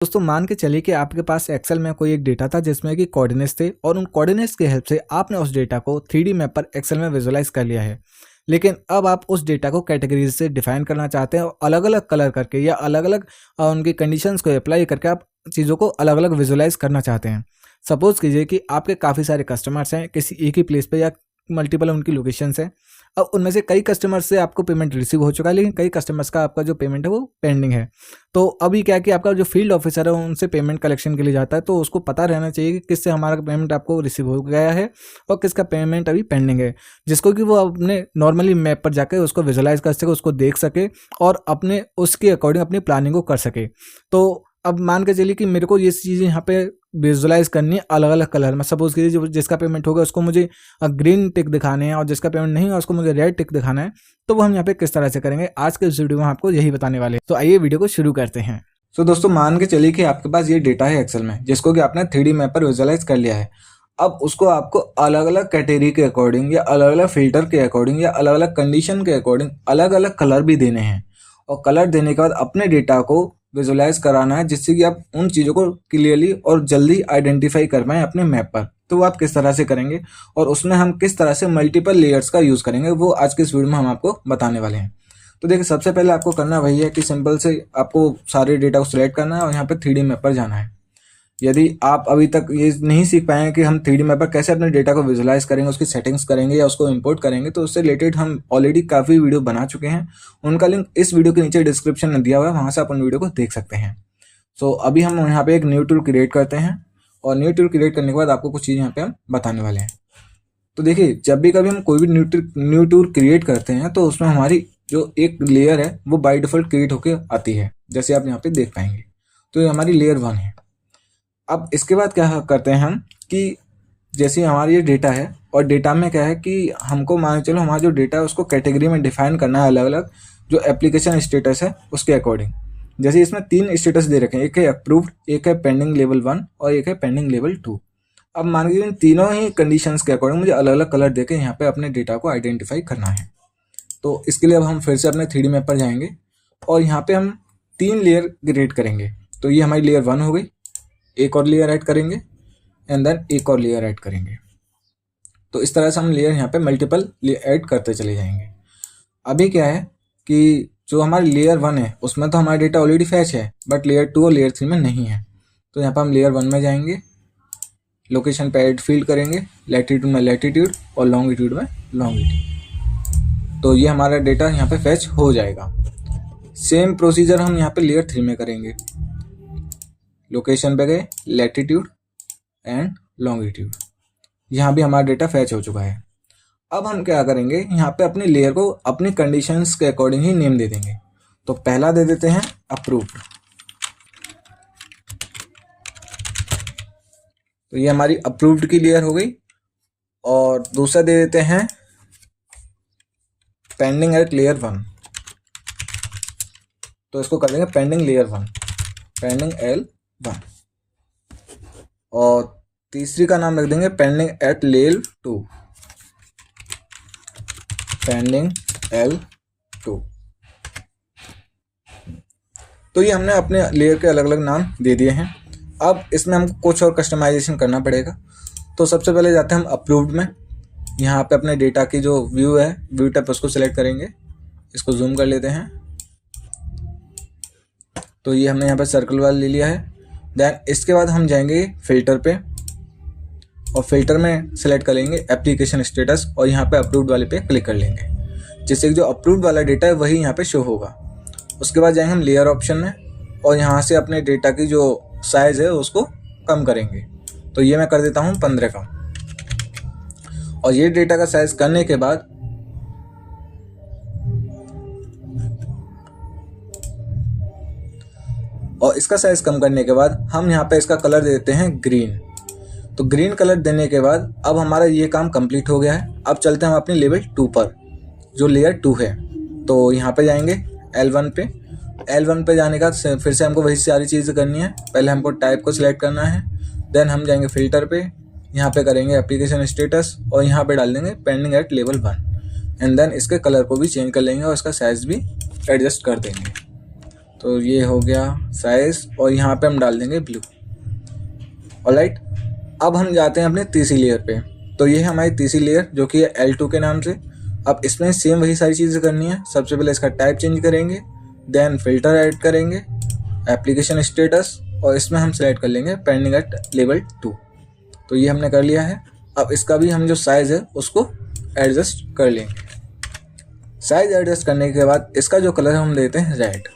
दोस्तों मान के चलिए कि आपके पास एक्सेल में कोई एक डेटा था जिसमें कि कोऑर्डिनेट्स थे और उन कोऑर्डिनेट्स की हेल्प से आपने उस डेटा को 3D मैप पर एक्सेल में विजुलाइज कर लिया है। लेकिन अब आप उस डेटा को कैटेगरीज से डिफाइन करना चाहते हैं और अलग अलग कलर करके या अलग अलग उनकी कंडीशंस को अप्लाई करके आप चीज़ों को अलग अलग विजुलाइज करना चाहते हैं। सपोज कीजिए कि आपके काफ़ी सारे कस्टमर्स हैं किसी एक ही प्लेस पे या मल्टीपल उनकी लोकेशंस हैं। अब उनमें से कई कस्टमर्स से आपको पेमेंट रिसीव हो चुका है, लेकिन कई कस्टमर्स का आपका जो पेमेंट है वो पेंडिंग है। तो अभी क्या है कि आपका जो फील्ड ऑफिसर है उनसे पेमेंट कलेक्शन के लिए जाता है, तो उसको पता रहना चाहिए कि किससे हमारा पेमेंट आपको रिसीव हो गया है और किसका पेमेंट अभी पेंडिंग है, जिसको कि वो अपने नॉर्मली मैप पर जाकर उसको विजुलाइज कर सके, उसको देख सके और अपने उसके अकॉर्डिंग अपनी प्लानिंग को कर सके। तो अब मान के चलिए कि मेरे को ये चीज़ें यहाँ पे विजुलाइज करनी है अलग अलग कलर में। सपोज कीजिए जो जिसका पेमेंट होगा उसको मुझे ग्रीन टिक दिखाने हैं और जिसका पेमेंट नहीं होगा उसको मुझे रेड टिक दिखाना है। तो वो हम यहाँ पे किस तरह से करेंगे आज के इस वीडियो में आपको यही बताने वाले हैं। तो आइए वीडियो को शुरू करते हैं। तो दोस्तों मान के चलिए कि आपके पास ये डेटा है एक्सेल में, जिसको कि आपने 3D मैप पर विजुलाइज कर लिया है। अब उसको आपको अलग अलग कैटेगरी के अकॉर्डिंग या अलग अलग फिल्टर के अकॉर्डिंग या अलग अलग कंडीशन के अकॉर्डिंग अलग अलग कलर भी देने हैं और कलर देने के बाद अपने डेटा को विजुलाइज कराना है, जिससे कि आप उन चीज़ों को क्लियरली और जल्दी आइडेंटिफाई कर पाएँ अपने मैप पर। तो वो आप किस तरह से करेंगे और उसमें हम किस तरह से मल्टीपल लेयर्स का यूज़ करेंगे, वो आज के इस वीडियो में हम आपको बताने वाले हैं। तो देखिए, सबसे पहले आपको करना वही है कि सिंपल से आपको सारे डेटा को सिलेक्ट करना है और यहाँ पे 3D मैप पर जाना है। यदि आप अभी तक ये नहीं सीख पाए हैं कि हम 3D मैप पर कैसे अपने डेटा को विजुलाइज करेंगे, उसकी सेटिंग्स करेंगे या उसको इंपोर्ट करेंगे, तो उससे रिलेटेड हम ऑलरेडी काफ़ी वीडियो बना चुके हैं। उनका लिंक इस वीडियो के नीचे डिस्क्रिप्शन में दिया हुआ है, वहाँ से आप उन वीडियो को देख सकते हैं। सो अभी हम यहाँ पे एक न्यू टूल क्रिएट करते हैं और न्यू टूल क्रिएट करने के बाद आपको कुछ चीज़ यहाँ पे हम बताने वाले हैं। तो देखिए, जब भी कभी हम कोई भी न्यू टूल क्रिएट करते हैं तो उसमें हमारी जो एक लेयर है वो बाय डिफॉल्ट क्रिएट होकर आती है, जैसे आप यहाँ पे देख पाएंगे। तो ये हमारी लेयर 1 है। अब इसके बाद क्या करते हैं हम कि जैसे हमारा ये डेटा है और डेटा में क्या है कि हमको मान चलो हमारा जो डेटा है उसको कैटेगरी में डिफाइन करना है अलग अलग जो एप्लीकेशन स्टेटस है उसके अकॉर्डिंग। जैसे इसमें 3 स्टेटस दे रखे हैं, एक है अप्रूव्ड, एक है पेंडिंग लेवल 1 और एक है पेंडिंग लेवल 2। अब मान लीजिए इन तीनों ही कंडीशंस के अकॉर्डिंग मुझे अलग अलग कलर देके यहाँ पे अपने डेटा को आइडेंटिफाई करना है। तो इसके लिए अब हम फिर से अपने 3D मैप पर जाएंगे और यहाँ पे हम 3 लेयर क्रिएट करेंगे। तो ये हमारी लेयर 1 हो गई, एक और लेयर ऐड करेंगे एंड देन एक और लेयर ऐड करेंगे। तो इस तरह से हम लेयर यहाँ पे मल्टीपल ऐड करते चले जाएंगे। अभी क्या है कि जो हमारी लेयर 1 है उसमें तो हमारा डेटा ऑलरेडी फैच है, बट लेयर 2 और लेयर 3 में नहीं है। तो यहाँ पर हम लेयर 1 में जाएंगे, लोकेशन पे ऐड फील्ड करेंगे, लैटिट्यूड में लैटिट्यूड और लॉन्गिट्यूड में लॉन्गिट्यूड। तो ये हमारा डेटा यहाँ पे फैच हो जाएगा। सेम प्रोसीजर हम यहाँ पे लेयर 3 में करेंगे। लोकेशन पे गए, लैटिट्यूड एंड लॉन्गिट्यूड, यहाँ भी हमारा डेटा फैच हो चुका है। अब हम क्या करेंगे, यहाँ पे अपनी लेयर को अपनी कंडीशंस के अकॉर्डिंग ही नेम दे देंगे। तो पहला दे देते हैं अप्रूव्ड। तो ये हमारी अप्रूव्ड की लेयर हो गई। और दूसरा दे देते हैं पेंडिंग एट लेयर 1। तो इसको कर देंगे पेंडिंग लेयर 1, पेंडिंग L1। और तीसरी का नाम रख देंगे pending eight layer 2, pending L2। तो ये हमने अपने लेयर के अलग अलग नाम दे दिए हैं। अब इसमें हमको कुछ और कस्टमाइजेशन करना पड़ेगा। तो सबसे पहले जाते हैं हम अप्रूव्ड में। यहाँ पे अपने डेटा की जो व्यू है, व्यू टाइप, उसको सिलेक्ट करेंगे। इसको जूम कर लेते हैं। तो ये हमने यहाँ पे सर्कल वाला ले लिया है। देन इसके बाद हम जाएंगे फिल्टर पे और फिल्टर में सिलेक्ट कर लेंगे एप्लीकेशन स्टेटस और यहाँ पे अप्रूव्ड वाले पे क्लिक कर लेंगे, जिससे कि जो अप्रूव्ड वाला डेटा है वही यहाँ पे शो होगा। उसके बाद जाएंगे हम लेयर ऑप्शन में और यहाँ से अपने डेटा की जो साइज़ है उसको कम करेंगे। तो ये मैं कर देता हूँ 15 का। और ये डेटा का साइज करने के बाद और इसका साइज कम करने के बाद हम यहाँ पे इसका कलर दे देते हैं ग्रीन। तो ग्रीन कलर देने के बाद अब हमारा ये काम कंप्लीट हो गया है। अब चलते हैं हम अपनी लेवल 2 पर, जो लेयर 2 है। तो यहाँ पे जाएंगे L1 पे। L1 पे जाने का फिर से हमको वही सारी चीज़ें करनी है। पहले हमको टाइप को सिलेक्ट करना है, देन हम जाएंगे फिल्टर पे, यहाँ पे करेंगे एप्लीकेशन स्टेटस और यहाँ पे डाल देंगे pending at level 1 and then इसके कलर को भी चेंज कर लेंगे और इसका साइज़ भी एडजस्ट कर देंगे। तो ये हो गया साइज और यहाँ पे हम डाल देंगे ब्लू। ऑलराइट, अब हम जाते हैं अपने तीसरी लेयर पे। तो ये है हमारी तीसरी लेयर जो कि है L2 के नाम से। अब इसमें सेम वही सारी चीज़ें करनी है। सबसे पहले इसका टाइप चेंज करेंगे, देन फिल्टर ऐड करेंगे, एप्लीकेशन स्टेटस, और इसमें हम सेलेक्ट कर लेंगे पेंडिंग एट लेवल 2। तो ये हमने कर लिया है। अब इसका भी हम जो साइज़ है उसको एडजस्ट कर लेंगे। साइज़ एडजस्ट करने के बाद इसका जो कलर हम देते हैं रेड।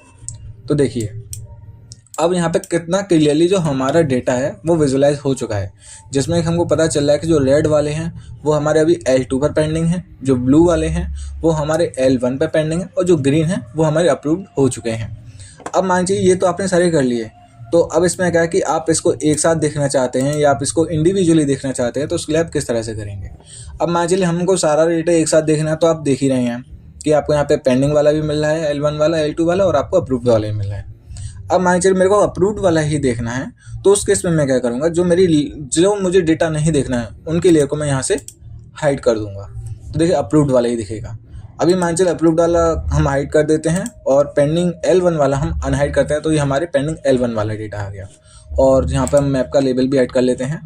तो देखिए अब यहाँ पे कितना क्लियरली जो हमारा डेटा है वो विजुलाइज हो चुका है, जिसमें हमको पता चल रहा है कि जो रेड वाले हैं वो हमारे अभी L2 पर पेंडिंग है, जो ब्लू वाले हैं वो हमारे L1 पर पेंडिंग है, और जो ग्रीन है वो हमारे अप्रूव्ड हो चुके हैं। अब मान लीजिए ये तो आपने सारे कर लिए, तो अब इसमें क्या है कि आप इसको एक साथ देखना चाहते हैं या आप इसको इंडिविजुअली देखना चाहते हैं, तो उसके लिए आप किस तरह से करेंगे। अब मान लीजिए हमको सारा डेटा एक साथ देखना है, तो आप देख ही रहे हैं कि आपको यहाँ पे पेंडिंग वाला भी मिल रहा है, L1 वाला, L2 वाला, और आपको अप्रूव्ड वाला भी मिल रहा है। अब मान लीजिए मेरे को अप्रूव्ड वाला ही देखना है, तो उस केस में मैं क्या करूँगा, जो मुझे डेटा नहीं देखना है उनके लेयर को मैं यहाँ से हाइड कर दूंगा। तो देखिए अप्रूव्ड वाला ही दिखेगा। अभी मान लीजिए अप्रूव्ड वाला हम हाइड कर देते हैं और पेंडिंग L1 वाला हम अनहाइड करते हैं, तो ये हमारे पेंडिंग L1 वाला डेटा आ गया। और यहाँ पर हम मैप का लेबल भी ऐड कर लेते हैं।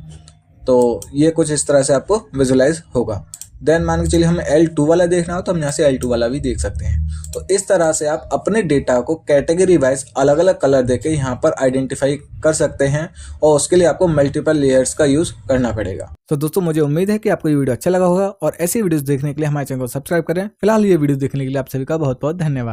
तो ये कुछ इस तरह से आपको विजुलाइज होगा। देन मान के चलिए हमें L2 वाला देखना हो, तो हम यहाँ से L2 वाला भी देख सकते हैं। तो इस तरह से आप अपने डेटा को कैटेगरी वाइज अलग अलग कलर देके यहाँ पर आइडेंटिफाई कर सकते हैं, और उसके लिए आपको मल्टीपल लेयर्स का यूज़ करना पड़ेगा। तो दोस्तों मुझे उम्मीद है कि आपको ये वीडियो अच्छा लगा होगा, और ऐसी वीडियोस देखने के लिए हमारे चैनल को सब्सक्राइब करें। फिलहाल ये वीडियो देखने के लिए आप सभी का बहुत बहुत धन्यवाद।